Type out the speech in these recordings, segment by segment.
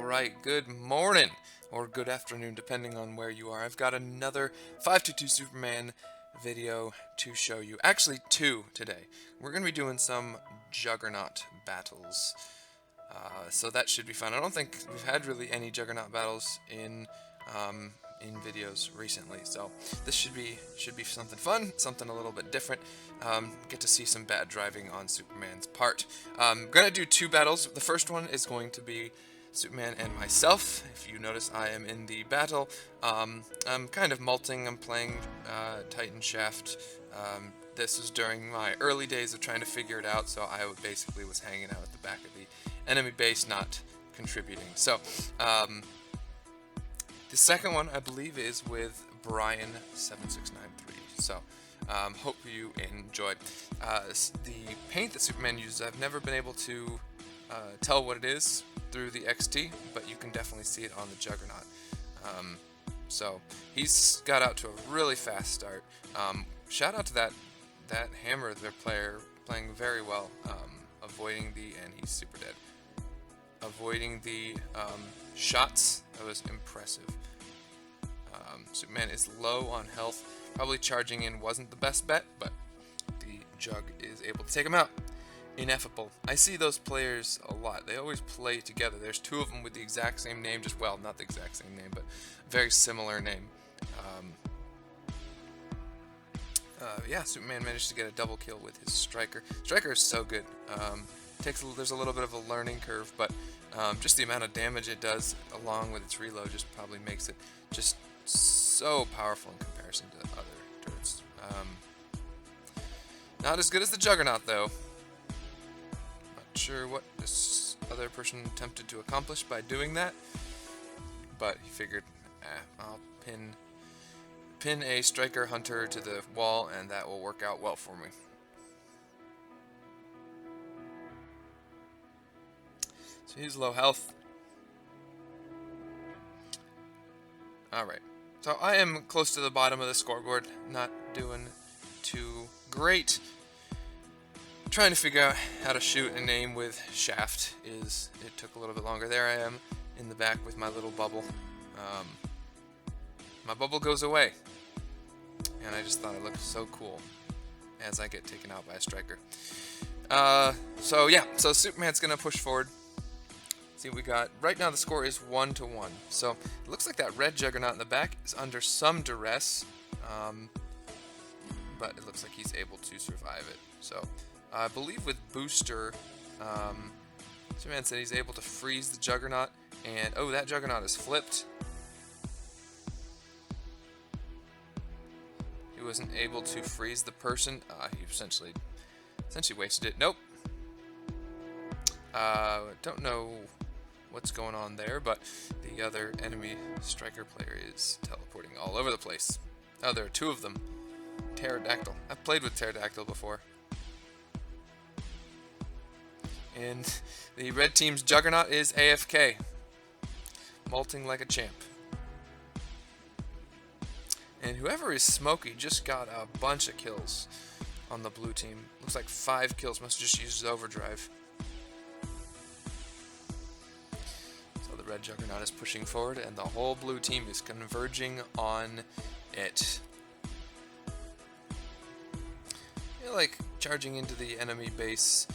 Alright, good morning, or good afternoon, depending on where you are. I've got another 522 Superman video to show you. Actually, two today. We're going to be doing some Juggernaut battles. So that should be fun. I don't think we've had really any Juggernaut battles in videos recently, so this should be something fun, something a little bit different. Get to see some bad driving on Superman's part. I'm gonna do two battles. The first one is going to be Superman and myself. If you notice, I am in the battle. I'm kind of multing. I'm playing Titan Shaft. This was during my early days of trying to figure it out, so I basically was hanging out at the back of the enemy base, not contributing. So the second one, I believe, is with Brian7893. So hope you enjoyed. The paint that Superman uses, I've never been able to tell what it is through the XT, but you can definitely see it on the Juggernaut. So he's got out to a really fast start. Shout out to that hammer they're playing very well, avoiding and he's super dead. Avoiding the shots, that was impressive. Superman is low on health. Probably charging in wasn't the best bet, but the Jug is able to take him out. Ineffable. I see those players a lot. They always play together. There's two of them with the exact same name, well, not the exact same name, but very similar name. Yeah, Superman managed to get a double kill with his Striker. Striker is so good. There's a little bit of a learning curve, but just the amount of damage it does along with its reload just probably makes it just so powerful in comparison to other turrets. Not as good as the Juggernaut, though. Not sure what this other person attempted to accomplish by doing that, but he figured, I'll pin a Striker Hunter to the wall, and that will work out well for me. So he's low health. Alright, so I am close to the bottom of the scoreboard, not doing too great. Trying to figure out how to shoot and aim with Shaft it took a little bit longer. There I am in the back with my little bubble. My bubble goes away, and I just thought it looked so cool as I get taken out by a Striker. So Superman's gonna push forward. See what we got. Right now the score is 1-1. So it looks like that red Juggernaut in the back is under some duress, but it looks like he's able to survive it. So I believe with Booster, Superman said he's able to freeze the Juggernaut, and oh, that Juggernaut is flipped. He wasn't able to freeze the person. He essentially wasted it. Nope. Don't know what's going on there, but the other enemy Striker player is teleporting all over the place. Oh, there are two of them. Pterodactyl. I've played with Pterodactyl before. And the red team's Juggernaut is AFK. Molting like a champ. And whoever is Smokey just got a bunch of kills on the blue team. Looks like 5 kills. Must have just used his overdrive. Red Juggernaut is pushing forward, and the whole blue team is converging on it. You know, like charging into the enemy base,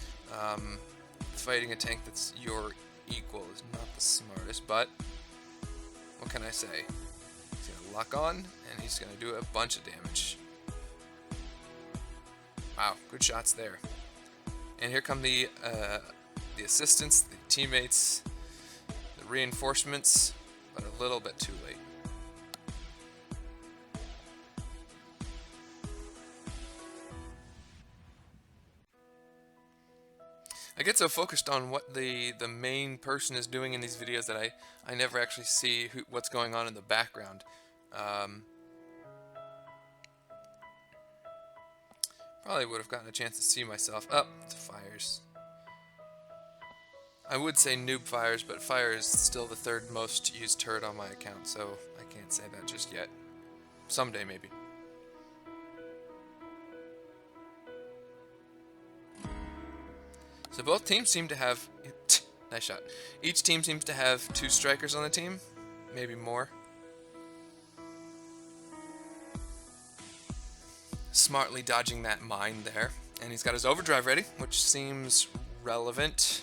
fighting a tank that's your equal is not the smartest, but what can I say? He's gonna lock on, and he's gonna do a bunch of damage. Wow, good shots there. And here come the assistants, the teammates, reinforcements, but a little bit too late. I get so focused on what the main person is doing in these videos that I never actually see what's going on in the background. Probably would have gotten a chance to see myself. Oh, the fires. I would say noob fires, but fire is still the third most used turret on my account, so I can't say that just yet. Someday, maybe. So both teams seem to have Nice shot. Each team seems to have 2 strikers on the team, maybe more. Smartly dodging that mine there. And he's got his overdrive ready, which seems relevant.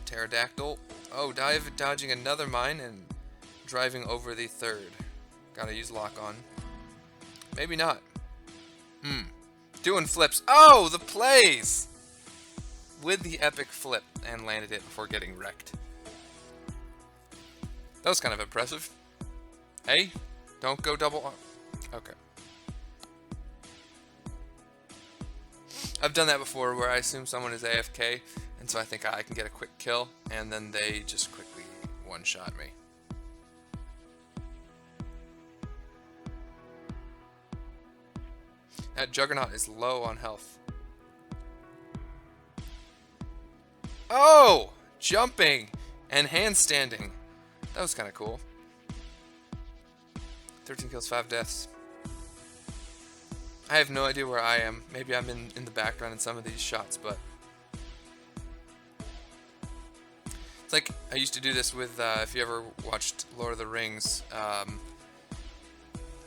Pterodactyl. Oh, dodging another mine and driving over the 3rd. Gotta use lock on. Maybe not. Doing flips. Oh, the plays! With the epic flip and landed it before getting wrecked. That was kind of impressive. Hey, don't go double. Okay. I've done that before where I assume someone is AFK, and so I think I can get a quick kill, and then they just quickly one-shot me. That Juggernaut is low on health. Oh! Jumping and handstanding. That was kind of cool. 13 kills, 5 deaths. I have no idea where I am. Maybe I'm in the background in some of these shots, but it's like I used to do this with, if you ever watched Lord of the Rings, I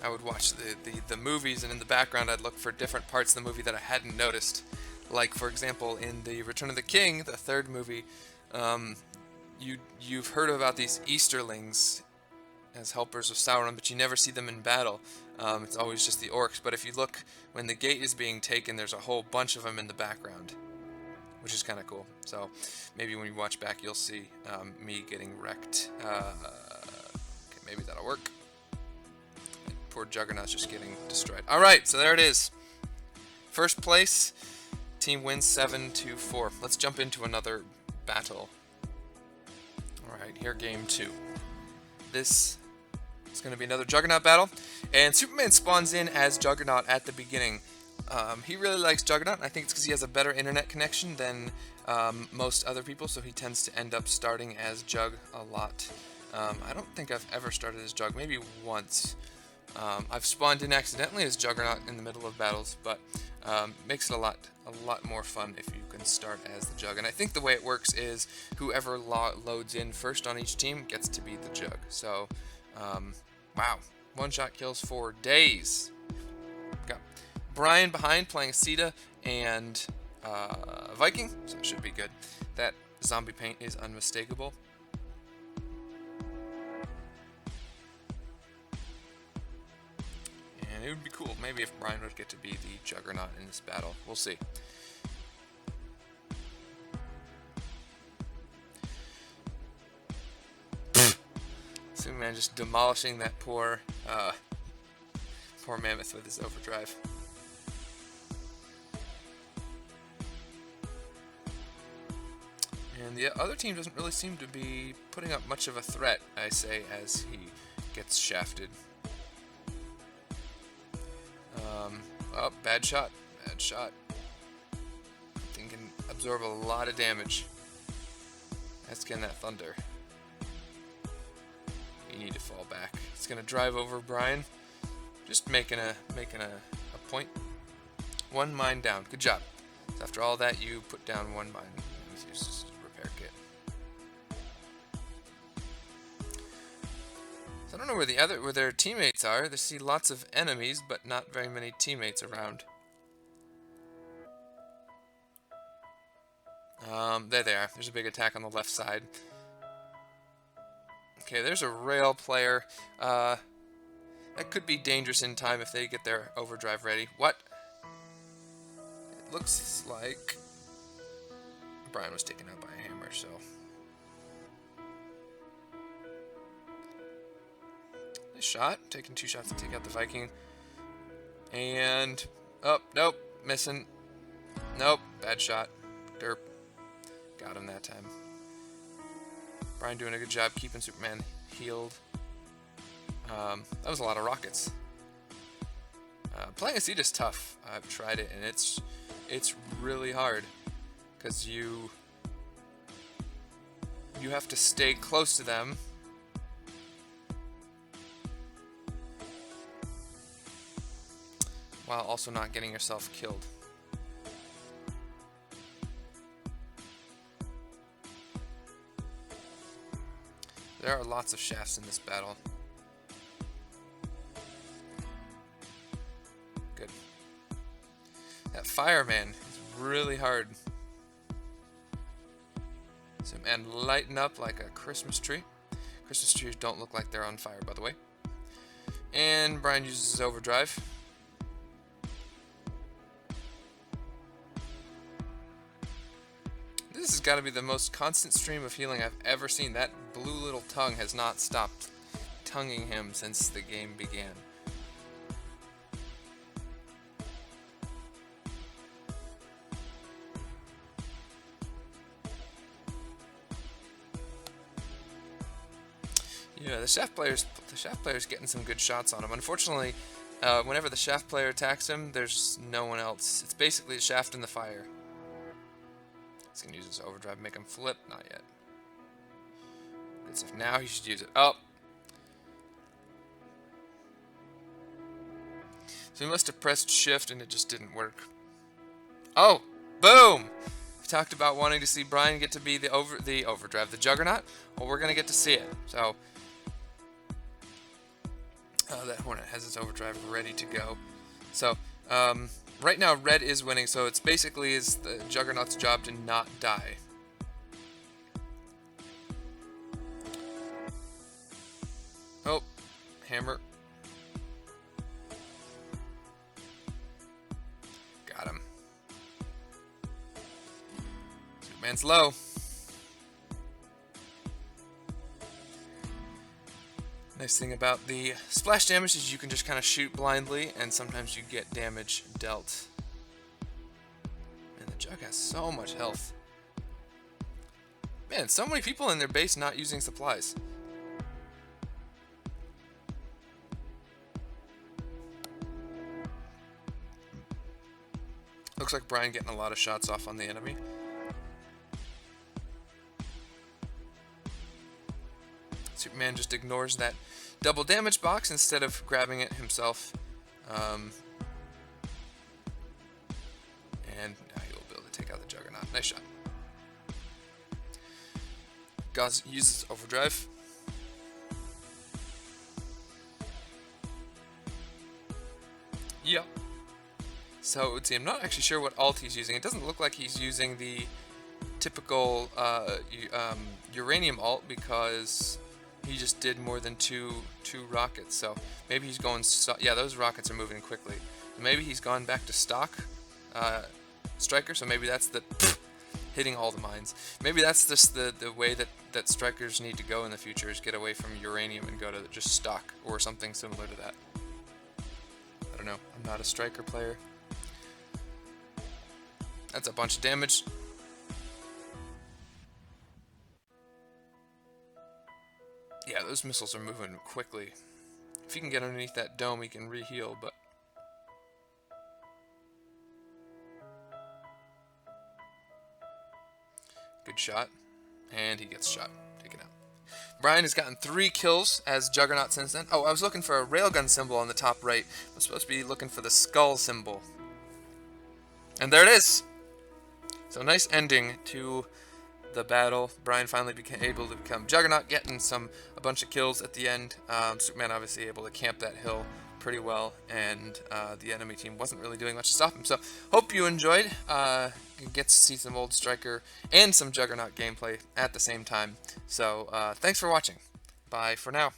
would watch the movies, and in the background I'd look for different parts of the movie that I hadn't noticed. Like, for example, in the Return of the King, the 3rd movie, you've heard about these Easterlings as helpers of Sauron, but you never see them in battle. It's always just the orcs. But if you look, when the gate is being taken, there's a whole bunch of them in the background, which is kind of cool. So maybe when you watch back, you'll see me getting wrecked. Okay, maybe that'll work. And poor Juggernaut's just getting destroyed. All right, so there it is. First place, team wins 7-4. Let's jump into another battle. All right, here game 2. This is going to be another Juggernaut battle, and Superman spawns in as Juggernaut at the beginning. He really likes Juggernaut, and I think it's because he has a better internet connection than most other people, so he tends to end up starting as Jug a lot. I don't think I've ever started as Jug, maybe once. I've spawned in accidentally as Juggernaut in the middle of battles, but makes it a lot more fun if you can start as the Jug. And I think the way it works is whoever loads in first on each team gets to be the Jug. So, wow, one-shot kills for days. Got Brian behind playing Sita and Viking, so it should be good. That zombie paint is unmistakable. And it would be cool, maybe if Brian would get to be the Juggernaut in this battle. We'll see. Superman just demolishing that poor mammoth with his overdrive. And the other team doesn't really seem to be putting up much of a threat, I say, as he gets shafted. Oh, bad shot. Bad shot. Thing can absorb a lot of damage. That's getting that thunder. You need to fall back. It's gonna drive over Brian. Just making a point. One mine down. Good job. So after all that, you put down one mine. Let's use this repair kit. So I don't know where their teammates are. They see lots of enemies, but not very many teammates around. There they are. There's a big attack on the left side. Okay, there's a rail player. That could be dangerous in time if they get their overdrive ready. What? It looks like Brian was taken out by a hammer, so. Nice shot. Taking 2 shots to take out the Viking. And, oh, nope, missing. Nope, bad shot. Derp. Got him that time. Brian doing a good job keeping Superman healed. That was a lot of rockets. Playing a seat is tough. I've tried it, and it's really hard because you have to stay close to them. While also not getting yourself killed. There are lots of shafts in this battle. Good. That fireman is really hard. So, and lighten up like a Christmas tree. Christmas trees don't look like they're on fire, by the way. And Brian uses his overdrive. This has got to be the most constant stream of healing I've ever seen. That blue little tongue has not stopped tonguing him since the game began. Yeah, the shaft player's getting some good shots on him. Unfortunately, whenever the shaft player attacks him, there's no one else. It's basically the shaft and the fire. He's gonna use his overdrive, make him flip. Not yet. Good stuff. Now he should use it. Oh! So he must have pressed shift and it just didn't work. Oh! Boom! We talked about wanting to see Brian get to be the overdrive, the Juggernaut. Well, we're gonna get to see it. So that Hornet has its overdrive ready to go. So right now red is winning, so it's basically is the Juggernaut's job to not die. Oh, hammer. Got him. Superman's low. Nice thing about the splash damage is you can just kind of shoot blindly, and sometimes you get damage dealt. Man, the Jug has so much health. Man, so many people in their base not using supplies. Looks like Brian getting a lot of shots off on the enemy. Superman just ignores that double damage box instead of grabbing it himself. And now he'll be able to take out the Juggernaut. Nice shot. Gauss uses overdrive. Yep. So let's see, I'm not actually sure what ult he's using. It doesn't look like he's using the typical uranium ult because he just did more than two rockets. So maybe he's going, yeah, those rockets are moving quickly. Maybe he's gone back to stock striker, so maybe that's the hitting all the mines. Maybe that's just the way that strikers need to go in the future, is get away from uranium and go to just stock or something similar to that. I don't know, I'm not a striker player. That's a bunch of damage. Yeah, those missiles are moving quickly. If he can get underneath that dome, he can re-heal, but... Good shot. And he gets shot. Taken out. Brian has gotten 3 kills as Juggernaut since then. Oh, I was looking for a railgun symbol on the top right. I was supposed to be looking for the skull symbol. And there it is! So nice ending to the battle. Brian finally became able to become Juggernaut, getting a bunch of kills at the end. Superman obviously able to camp that hill pretty well, and the enemy team wasn't really doing much to stop him. So hope you enjoyed. You get to see some old Striker and some Juggernaut gameplay at the same time. So thanks for watching. Bye for now.